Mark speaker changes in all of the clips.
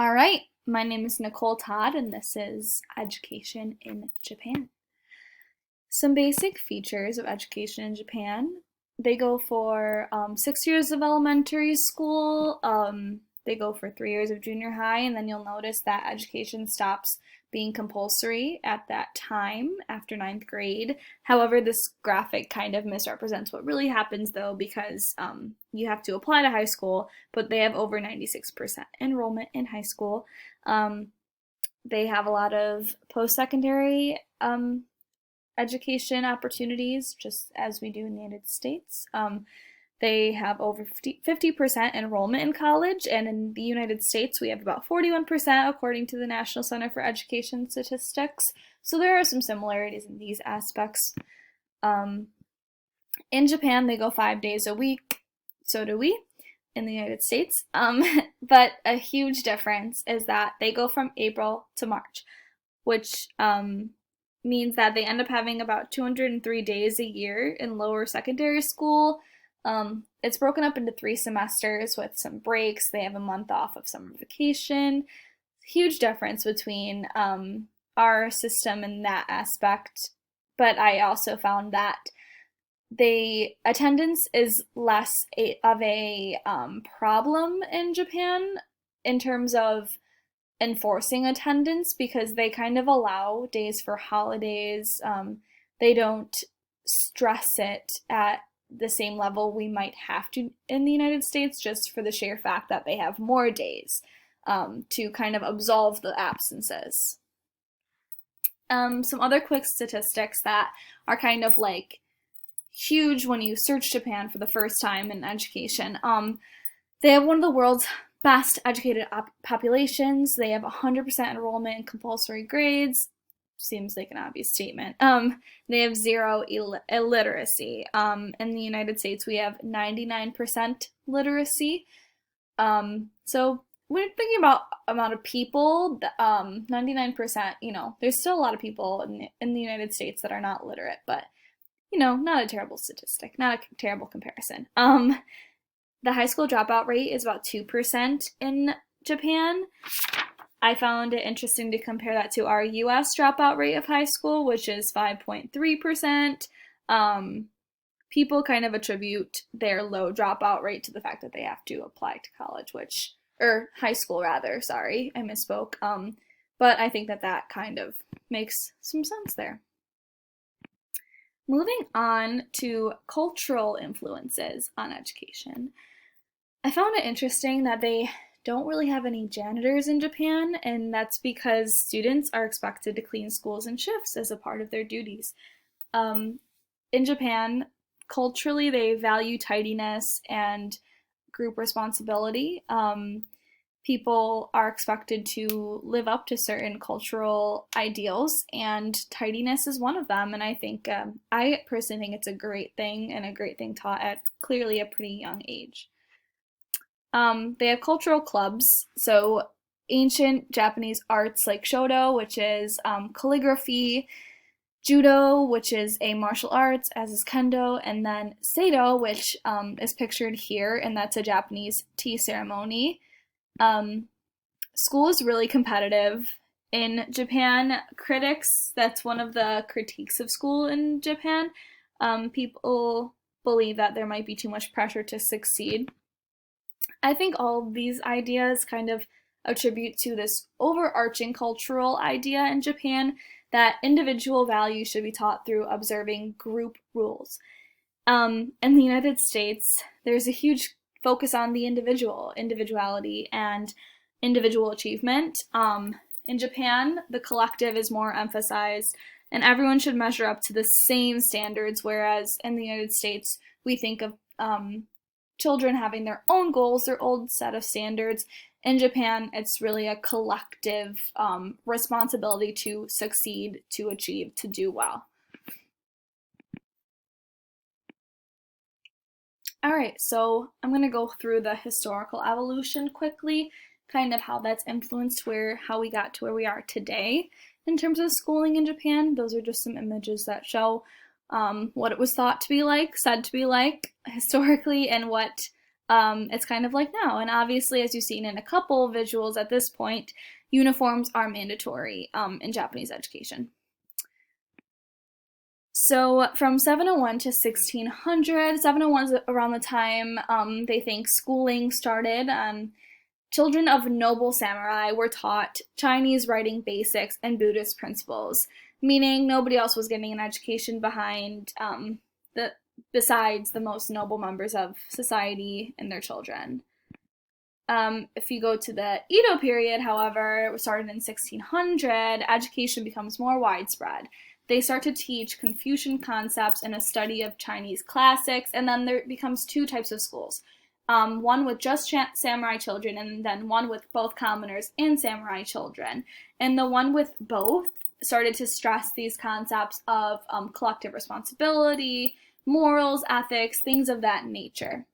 Speaker 1: All right, my name is Nicole Todd, and this is Education in Japan. Some basic features of education in Japan. They go for 6 years of elementary school, they go for 3 years of junior high, and then you'll notice that education stops being compulsory at that time after ninth grade. However, this graphic kind of misrepresents what really happens though, because you have to apply to high school, but they have over 96% enrollment in high school. Um, they have a lot of post-secondary education opportunities, just as we do in the United States. They have over 50% enrollment in college, and in the United States, we have about 41%, according to the National Center for Education Statistics. So there are some similarities in these aspects. In Japan, they go 5 days a week. So do we in the United States. But a huge difference is that they go from April to March, which means that they end up having about 203 days a year in lower secondary school. It's broken up into 3 semesters with some breaks. They have a month off of summer vacation. Huge difference between our system in that aspect. But I also found that the attendance is less of a problem in Japan in terms of enforcing attendance, because they kind of allow days for holidays. They don't stress it at the same level we might have to in the United States, just for the sheer fact that they have more days to kind of absolve the absences. Some other quick statistics that are kind of like huge when you search Japan for the first time in education. They have one of the world's best educated populations. They have 100% enrollment in compulsory grades. Seems like an obvious statement. They have zero illiteracy. In the United States, we have 99% literacy. So when you're thinking about amount of people, 99%, there's still a lot of people in the United States that are not literate, but not a terrible statistic, not a terrible comparison. The high school dropout rate is about 2% in Japan. I found it interesting to compare that to our US dropout rate of high school, which is 5.3%. People kind of attribute their low dropout rate to the fact that they have to apply to college, or high school rather, sorry, I misspoke. But I think that kind of makes some sense there. Moving on to cultural influences on education. I found it interesting that they don't really have any janitors in Japan, and that's because students are expected to clean schools in shifts as a part of their duties. In Japan, culturally, they value tidiness and group responsibility. People are expected to live up to certain cultural ideals, and tidiness is one of them. And I personally think it's a great thing, and a great thing taught at clearly a pretty young age. They have cultural clubs, so ancient Japanese arts like shodo, which is calligraphy, judo, which is a martial arts, as is kendo, and then seido, which is pictured here, and that's a Japanese tea ceremony. School is really competitive in Japan. That's one of the critiques of school in Japan. People believe that there might be too much pressure to succeed. I think all of these ideas kind of attribute to this overarching cultural idea in Japan that individual value should be taught through observing group rules. In the United States, there's a huge focus on the individuality, and individual achievement. In Japan, the collective is more emphasized, and everyone should measure up to the same standards, whereas in the United States, we think of children having their own goals, their own set of standards. In Japan, it's really a collective responsibility to succeed, to achieve, to do well. All right, so I'm going to go through the historical evolution quickly, kind of how that's influenced how we got to where we are today in terms of schooling in Japan. Those are just some images that show what it was thought to be like, said to be like historically, and what It's kind of like now. And obviously, as you've seen in a couple visuals at this point, uniforms are mandatory in Japanese education. So from 701 to 1600, 701 is around the time they think schooling started. Children of noble samurai were taught Chinese writing basics and Buddhist principles, meaning nobody else was getting an education besides the most noble members of society and their children. If you go to the Edo period, however, it started in 1600, education becomes more widespread. They start to teach Confucian concepts and a study of Chinese classics, and then there becomes two types of schools. One with just samurai children, and then one with both commoners and samurai children. And the one with both started to stress these concepts of collective responsibility, morals, ethics, things of that nature.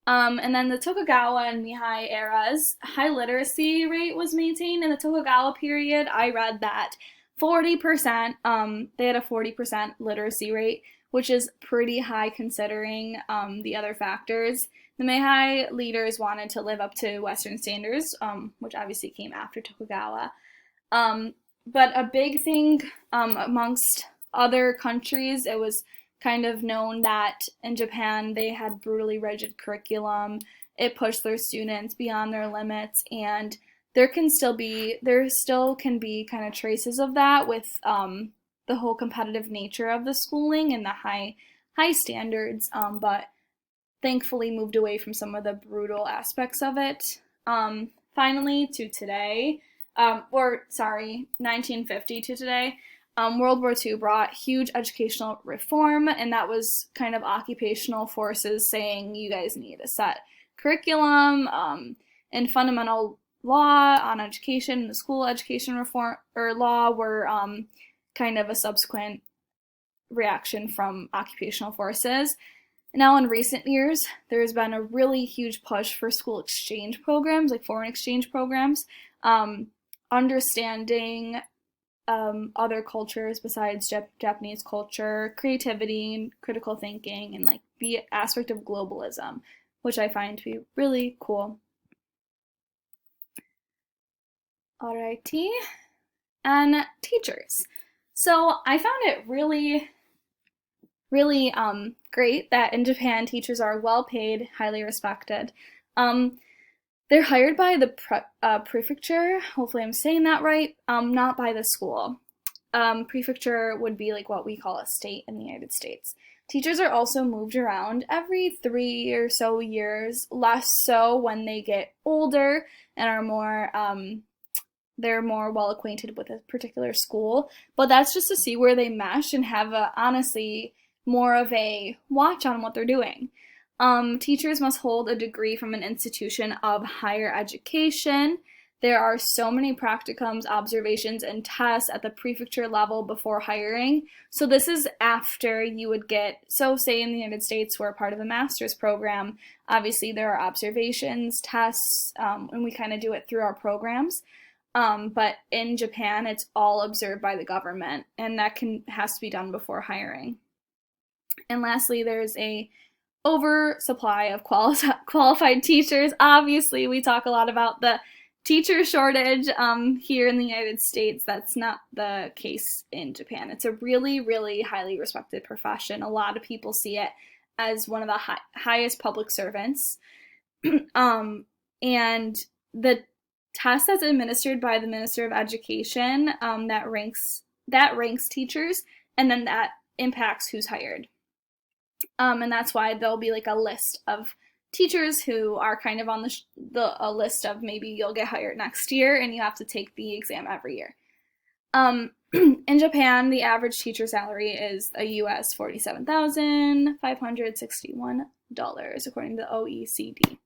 Speaker 1: And then the Tokugawa and Meiji eras, high literacy rate was maintained in the Tokugawa period. I read that 40%, they had a 40% literacy rate, which is pretty high considering the other factors. The Meiji leaders wanted to live up to Western standards, which obviously came after Tokugawa. But a big thing amongst other countries, it was kind of known that in Japan they had brutally rigid curriculum. It pushed their students beyond their limits, and there still can be kind of traces of that with the whole competitive nature of the schooling and the high standards, but thankfully moved away from some of the brutal aspects of it. Finally, to today, 1950 to today, World War II brought huge educational reform, and that was kind of occupational forces saying you guys need a set curriculum, and fundamental law on education, the school education reform or law were kind of a subsequent reaction from occupational forces. Now, in recent years, there's been a really huge push for school exchange programs, like foreign exchange programs, understanding other cultures besides Japanese culture, creativity, critical thinking, and like the aspect of globalism, which I find to be really cool. Alrighty, and teachers. So I found it really great that in Japan teachers are well paid, highly respected. They're hired by the prefecture, hopefully I'm saying that right, not by the school. Prefecture would be like what we call a state in the United States. Teachers are also moved around every 3 or so years, less so when they get older and are more, they're more well acquainted with a particular school, but that's just to see where they mesh and have honestly more of a watch on what they're doing. Teachers must hold a degree from an institution of higher education. There are so many practicums, observations, and tests at the prefecture level before hiring. So this is after you would say in the United States, we're part of a master's program. Obviously, there are observations, tests, and we kind of do it through our programs. But in Japan, it's all observed by the government, and that has to be done before hiring. And lastly, there's a oversupply of qualified teachers. Obviously, we talk a lot about the teacher shortage here in the United States. That's not the case in Japan. It's a really, really highly respected profession. A lot of people see it as one of the highest public servants. And the test that's administered by the Minister of Education that ranks teachers, and then that impacts who's hired. And that's why there'll be like a list of teachers who are kind of on a list of maybe you'll get hired next year and you have to take the exam every year. In Japan, the average teacher salary is a US $47,561 according to the OECD.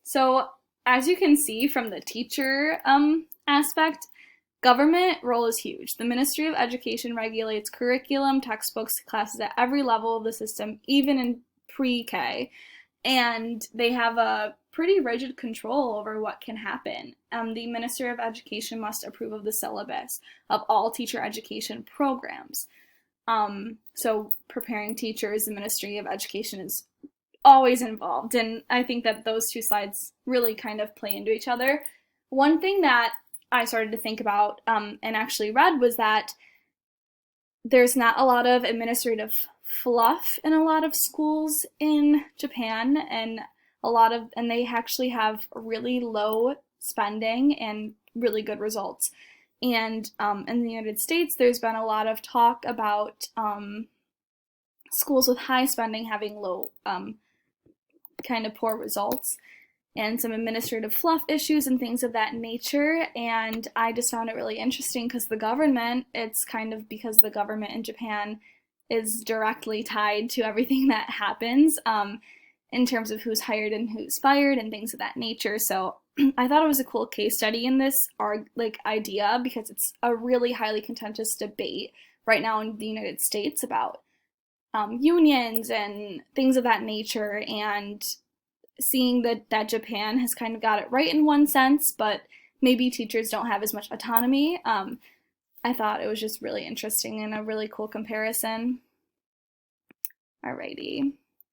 Speaker 1: So as you can see from the teacher aspect, government role is huge. The Ministry of Education regulates curriculum, textbooks, classes at every level of the system, even in pre-K, and they have a pretty rigid control over what can happen. The Minister of Education must approve of the syllabus of all teacher education programs. So preparing teachers, the Ministry of Education is always involved, and I think that those two sides really kind of play into each other. One thing that I started to think about and actually read was that there's not a lot of administrative fluff in a lot of schools in Japan, and they actually have really low spending and really good results. And in the United States, there's been a lot of talk about schools with high spending having low, kind of poor results, and some administrative fluff issues and things of that nature. And I just found it really interesting because it's kind of because the government in Japan is directly tied to everything that happens in terms of who's hired and who's fired and things of that nature. So I thought it was a cool case study in this idea, because it's a really highly contentious debate right now in the United States about unions and things of that nature, and seeing that Japan has kind of got it right in one sense, but maybe teachers don't have as much autonomy. I thought it was just really interesting and a really cool comparison. Alrighty.